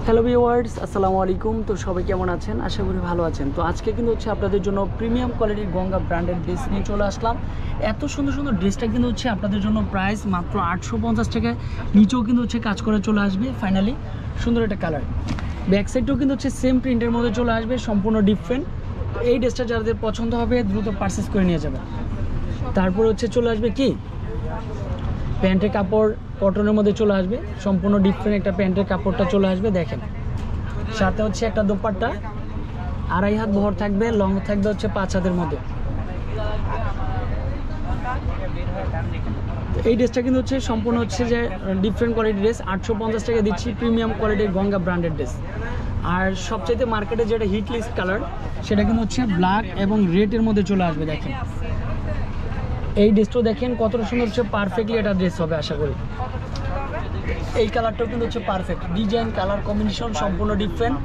Hello viewers, আসসালামু আলাইকুম। তো সবাই কেমন আছেন? আশা করি ভালো আছেন। তো আজকে কিন্তু আপনাদের জন্য প্রিমিয়াম কোয়ালিটির গঙ্গা ব্র্যান্ডেড ড্রেস নিয়ে চলে আসলাম। এত সুন্দর সুন্দর ড্রেসটা কিন্তু আপনাদের জন্য প্রাইস মাত্র 850 টাকায়। নিচেও কিন্তু কাজ করে চলে আসবে। ফাইনালি সুন্দর একটা কালার। ব্যাক সাইডটাও কিন্তু সেম প্রিন্টের মধ্যে চলে আসবে, সম্পূর্ণ ডিফারেন্ট। তো এই ড্রেসটা যাদের পছন্দ হবে দ্রুত পারচেস করে নিয়ে যাবে। তারপর চলে আসবে কি প্যান্টের কাপড় কটনের মধ্যে চলে আসবে, সম্পূর্ণ ডিফারেন্ট একটা প্যান্টের কাপড়টা চলে আসবে। দেখেন, সাথে একটা দোপাট্টা 2.5 হাত বহর থাকবে, লং থাকবে 5 হাতের মধ্যে। এই ড্রেসটা কিন্তু সম্পূর্ণ যে ডিফারেন্ট কোয়ালিটির ড্রেস। 850 টাকা দিচ্ছি, প্রিমিয়াম কোয়ালিটির গঙ্গা ব্র্যান্ডেড ড্রেস। আর সবচাইতে মার্কেটে যেটা হিট লিস্ট কালার সেটা কিন্তু ব্ল্যাক এবং রেডের মধ্যে চলে আসবে। দেখেন এই ড্রেসটাও দেখেন কতটা সুন্দর, পারফেক্টলি একটা ড্রেস হবে আশা করি। এই কালারটাও কিন্তু পারফেক্ট ডিজাইন, কালার কম্বিনেশন সম্পূর্ণ ডিফারেন্ট।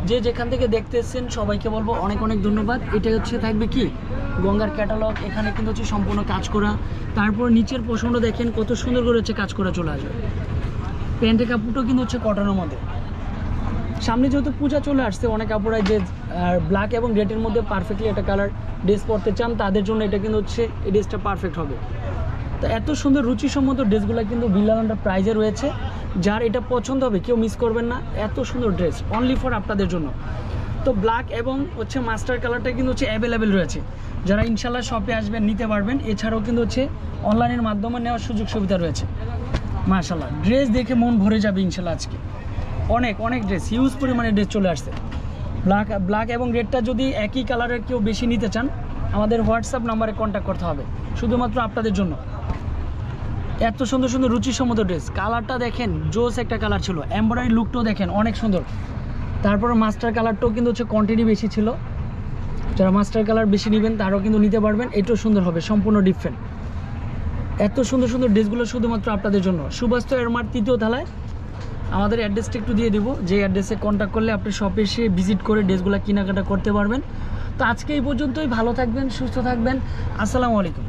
যে যেখান থেকে দেখতেছেন সবাইকে বলবো অনেক অনেক ধন্যবাদ। এটা থাকবে কি গঙ্গার ক্যাটালগ, এখানে কিন্তু সম্পূর্ণ কাজ করা। তারপর নিচের পোর্শনটা দেখেন কত সুন্দর করে কাজ করা চলে আসবে। প্যান্টের কাপড়টাও কিন্তু কটনের মধ্যে। সামনে যেহেতু পূজা চলে আসছে, অনেক কাপড়ায় যে ব্ল্যাক এবং রেডের মধ্যে পারফেক্টলি একটা কালার ড্রেস পরতে চান তাদের জন্য এটা কিন্তু এই ড্রেসটা পারফেক্ট হবে। তো এত সুন্দর রুচিসম্মত ড্রেসগুলো কিন্তু বিল্লাল প্রাইজে রয়েছে। যার এটা পছন্দ হবে কেউ মিস করবেন না। এত সুন্দর ড্রেস অনলি ফর আপনাদের জন্য। তো ব্ল্যাক এবং মাস্টার কালারটা কিন্তু অ্যাভেলেবেল রয়েছে। যারা ইনশাল্লাহ শপে আসবেন নিতে পারবেন। এছাড়াও কিন্তু অনলাইনের মাধ্যমে নেওয়ার সুযোগ সুবিধা রয়েছে। মাশাআল্লাহ, ড্রেস দেখে মন ভরে যাবে ইনশাল্লাহ। আজকে অনেক অনেক ড্রেস, হিউজ পরিমাণে ড্রেস চলে আসছে। ব্ল্যাক এবং রেডটা যদি একই কালারের কেউ বেশি নিতে চান আমাদের হোয়াটসঅ্যাপ নাম্বারে কন্ট্যাক্ট করতে হবে, শুধুমাত্র আপনাদের জন্য। এত সুন্দর সুন্দর রুচিসম্মত ড্রেস। কালারটা দেখেন, জোস একটা কালার ছিল। এমব্রয়ডারি লুকটাও দেখেন অনেক সুন্দর। তারপর মাস্টার কালারটাও কিন্তু কোয়ান্টিটি বেশি ছিল। যারা মাস্টার কালার বেশি নেবেন তারাও কিন্তু নিতে পারবেন। এটাও সুন্দর হবে, সম্পূর্ণ ডিফারেন্ট। এত সুন্দর সুন্দর ড্রেসগুলো শুধুমাত্র আপনাদের জন্য। সুবাস্ত এরমার 3য় তলায়। আমাদের অ্যাড্রেসটা একটু দিয়ে দিব, যে অ্যাড্রেসে কন্ট্যাক্ট করলে আপনি শপে এসে ভিজিট করে ড্রেসগুলো কেনাকাটা করতে পারবেন। তো আজকে এই পর্যন্তই। ভালো থাকবেন, সুস্থ থাকবেন। আসসালামু আলাইকুম।